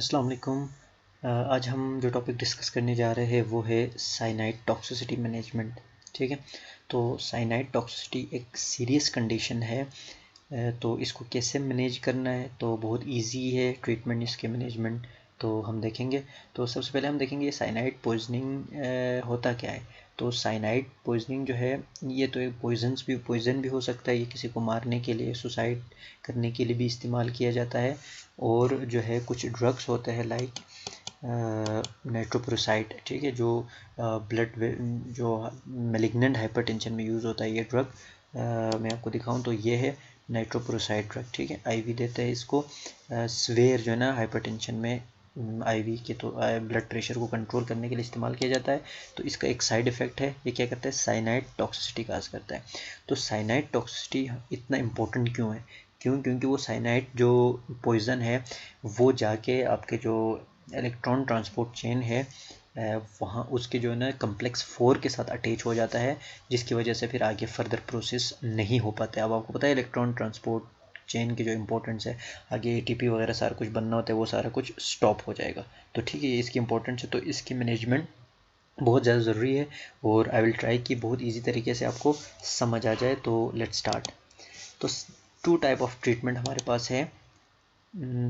अस्सलाम वालेकुम। आज हम जो टॉपिक डिस्कस करने जा रहे हैं वो है साइनाइड टॉक्सिसिटी मैनेजमेंट। ठीक है, तो साइनाइड टॉक्सिसिटी एक सीरियस कंडीशन है। तो इसको कैसे मैनेज करना है, तो बहुत इजी है ट्रीटमेंट इसके मैनेजमेंट। तो हम देखेंगे। तो सबसे पहले हम देखेंगे साइनाइड पॉइजनिंग होता क्या है। तो साइनाइड पॉइजनिंग जो है ये तो एक पॉइज़न भी हो सकता है। ये किसी को मारने के लिए, सुसाइड करने के लिए भी इस्तेमाल किया जाता है। और जो है कुछ ड्रग्स होते हैं लाइक नाइट्रोप्रोसाइड, ठीक है, जो ब्लड जो मेलिग्नेंट हाइपरटेंशन में यूज़ होता है ये ड्रग। मैं आपको दिखाऊं तो ये है नाइट्रोप्रोसाइड ड्रग। ठीक है, आईवी देते हैं इसको। स्वेयर जो है ना हाइपरटेंशन में आईवी के तो ब्लड प्रेशर को कंट्रोल करने के लिए इस्तेमाल किया जाता है। तो इसका एक साइड इफ़ेक्ट है, ये क्या करता है, साइनाइड टॉक्सिसिटी काज करता है। तो साइनाइड टॉक्सिसिटी इतना इम्पोर्टेंट क्यों है? क्योंकि वो साइनाइड जो पॉइज़न है वो जाके आपके जो इलेक्ट्रॉन ट्रांसपोर्ट चेन है वहाँ उसके जो है ना कम्प्लेक्स 4 के साथ अटैच हो जाता है, जिसकी वजह से फिर आगे फर्दर प्रोसेस नहीं हो पाता है। अब आपको पता है इलेक्ट्रॉन ट्रांसपोर्ट चेन की जो इंपॉर्टेंस है, आगे एटीपी वगैरह सारा कुछ बनना होता है, वो सारा कुछ स्टॉप हो जाएगा। तो ठीक है, ये इसकी इंपॉर्टेंस है। तो इसकी मैनेजमेंट बहुत ज़्यादा ज़रूरी है और आई विल ट्राई कि बहुत ईजी तरीके से आपको समझ आ जाए। तो लेट्स स्टार्ट। तो 2 टाइप ऑफ ट्रीटमेंट हमारे पास है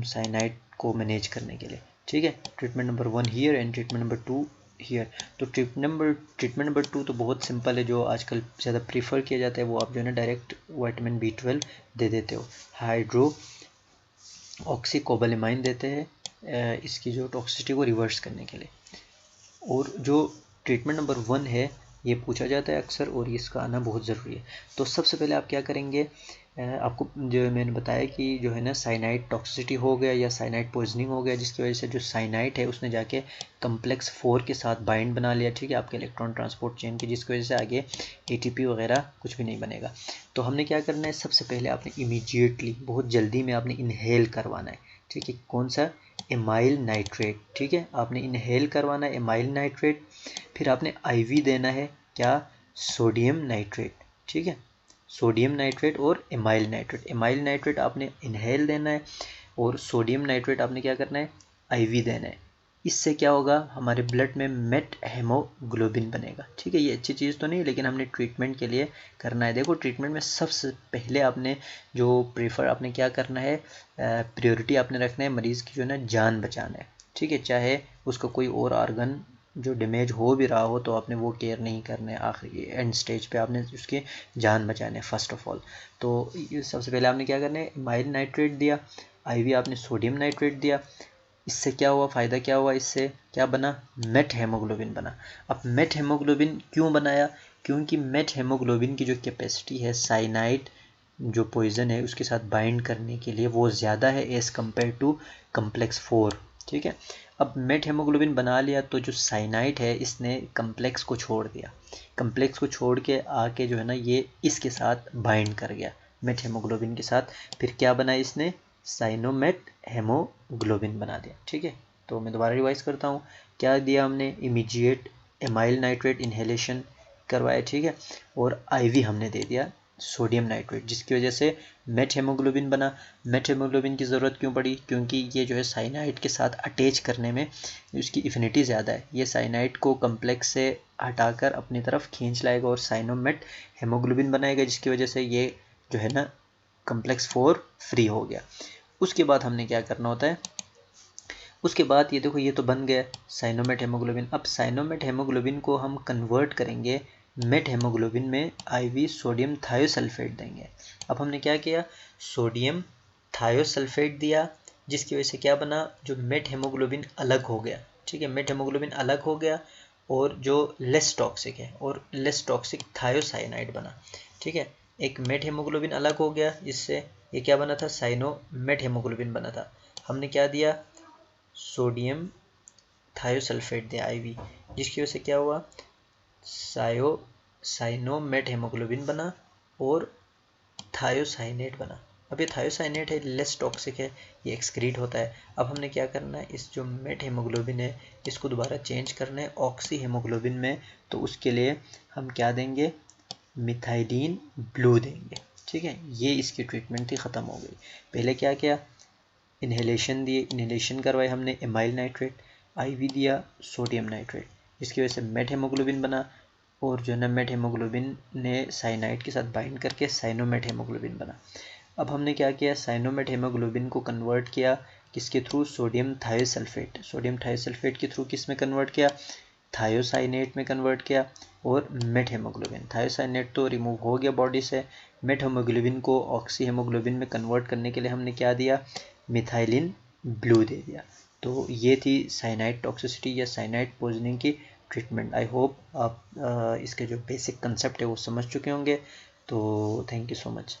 साइनाइड को मैनेज करने के लिए। ठीक है, treatment number 1 here and treatment number 2 here. तो ट्रीटमेंट नंबर 2 तो बहुत सिंपल है, जो आजकल ज़्यादा प्रीफर किया जाता है। वो आप जो है ना डायरेक्ट विटामिन B12 दे देते हो, हाइड्रो ऑक्सीकोबालेमाइन देते हैं इसकी जो टॉक्सिसिटी को रिवर्स करने के लिए। और जो ट्रीटमेंट नंबर 1 है ये पूछा जाता है अक्सर और इसका आना बहुत ज़रूरी है। तो सबसे पहले आप क्या करेंगे, आपको जो मैंने बताया कि जो है ना साइनाइड टॉक्सिसिटी हो गया या साइनाइड पॉइजनिंग हो गया, जिसकी वजह से जो साइनाइड है उसने जाके कम्प्लेक्स 4 के साथ बाइंड बना लिया, ठीक है, आपके इलेक्ट्रॉन ट्रांसपोर्ट चेन की, जिसकी वजह से आगे एटीपी वगैरह कुछ भी नहीं बनेगा। तो हमने क्या करना है, सबसे पहले आपने इमीडिएटली बहुत जल्दी में आपने इनहेल करवाना है। ठीक है, कौन सा, एमाइल नाइट्रेट। ठीक है, आपने इनहेल करवाना है एमाइल नाइट्रेट। फिर आपने आईवी देना है क्या, सोडियम नाइट्रेट। ठीक है, सोडियम नाइट्रेट और एमाइल नाइट्रेट। एमाइल नाइट्रेट आपने इनहेल देना है और सोडियम नाइट्रेट आपने क्या करना है, आईवी देना है। इससे क्या होगा, हमारे ब्लड में मेट हेमोग्लोबिन बनेगा। ठीक है, ये अच्छी चीज़ तो नहीं, लेकिन हमने ट्रीटमेंट के लिए करना है। देखो ट्रीटमेंट में सबसे पहले आपने जो प्रेफर आपने क्या करना है, प्रायोरिटी आपने रखना है मरीज़ की जो है ना जान बचाना है। ठीक है, चाहे उसका कोई और ऑर्गन जो डैमेज हो भी रहा हो तो आपने वो केयर नहीं करना है, आखिरी एंड स्टेज पे आपने उसकी जान बचाना है फर्स्ट ऑफ ऑल। तो सबसे पहले आपने क्या करना है, एमाइल नाइट्रेट दिया, आईवी आपने सोडियम नाइट्रेट दिया। इससे क्या हुआ, फ़ायदा क्या हुआ, इससे क्या बना, मेट हेमोग्लोबिन बना। अब मेट हेमोग्लोबिन क्यों बनाया, क्योंकि मेट हेमोग्लोबिन की जो कैपेसिटी है साइनाइड जो पॉइज़न है उसके साथ बाइंड करने के लिए वो ज़्यादा है एज़ कम्पेयर टू कम्प्लेक्स 4। ठीक है, अब मेट हेमोग्लोबिन बना लिया तो जो साइनाइड है इसने कम्प्लेक्स को छोड़ दिया, कम्प्लेक्स को छोड़ के आके जो है ना ये इसके साथ बाइंड कर गया मेट हेमोग्लोबिन के साथ। फिर क्या बना इसने, साइनोमेट हेमोग्लोबिन बना दिया। ठीक है, तो मैं दोबारा रिवाइज करता हूँ, क्या दिया हमने, इमीडिएट एमाइल नाइट्रेट इन्हेलेशन करवाया, ठीक है, और आईवी हमने दे दिया सोडियम नाइट्रेट, जिसकी वजह से मेट हेमोग्लोबिन बना। मेट हेमोग्लोबिन की ज़रूरत क्यों पड़ी, क्योंकि ये जो है साइनाइड के साथ अटैच करने में उसकी इफिनिटी ज़्यादा है, ये साइनाइड को कम्प्लेक्स से हटाकर अपनी तरफ खींच लाएगा और साइनोमेट हेमोग्लोबिन बनाएगा, जिसकी वजह से ये जो है ना कम्प्लेक्स 4 फ्री हो गया। उसके बाद हमने क्या करना होता है, उसके बाद ये देखो ये तो बन गया साइनोमेट हेमोग्लोबिन। अब साइनोमेट हेमोग्लोबिन को हम कन्वर्ट करेंगे मेट हेमोग्लोबिन में, आईवी सोडियम थायोसल्फेट देंगे। अब हमने क्या किया, सोडियम थायोसल्फेट दिया, जिसकी वजह से क्या बना, जो मेट हेमोग्लोबिन अलग हो गया। ठीक है, मेट हेमोग्लोबिन अलग हो गया और जो लेस टॉक्सिक है और लेस टॉक्सिक थायोसाइनाइड बना। ठीक है, एक मेट हेमोग्लोबिन अलग हो गया, जिससे ये क्या बना था, साइनोमेट हेमोग्लोबिन बना था। हमने क्या दिया, सोडियम थायोसल्फेट दिया आईवी, जिसकी वजह से क्या हुआ, साइनोमेट हेमोग्लोबिन बना और थायोसाइनेट बना। अब ये थायोसाइनेट है, लेस टॉक्सिक है, ये एक्सक्रीट होता है। अब हमने क्या करना है, इस जो मेट हेमोग्लोबिन है इसको दोबारा चेंज करना है ऑक्सी हेमोग्लोबिन में। तो उसके लिए हम क्या देंगे, मिथाइलिन ब्लू देंगे। ठीक है, ये इसकी ट्रीटमेंट थी, ख़त्म हो गई। पहले क्या किया, इन्हेलेशन दिए, इन्हेलेशन करवाए हमने एमाइल नाइट्रेट, IV दिया सोडियम नाइट्रेट, इसकी वजह से मेट हेमोग्लोबिन बना, और जो है ना मेट हेमोग्लोबिन ने साइनाइड के साथ बाइंड करके साइनोमेट हेमोग्लोबिन बना। अब हमने क्या किया, साइनोमेट हेमोग्लोबिन को कन्वर्ट किया किसके through, sodium thiosulphate, sodium thiosulphate के थ्रू किस में कन्वर्ट किया, थायोसाइनेट में कन्वर्ट किया, और मेट हेमोग्लोबिन, थायोसाइनेट तो रिमूव हो गया बॉडी से, मेट हेमोग्लोबिन को ऑक्सी हेमोग्लोबिन में कन्वर्ट करने के लिए हमने क्या दिया, मिथाइलिन ब्लू दे दिया। तो ये थी साइनाइड टॉक्सिसिटी या साइनाइड पॉइजनिंग की ट्रीटमेंट। आई होप आप इसके जो बेसिक कंसेप्ट है वो समझ चुके होंगे। तो थैंक यू सो मच।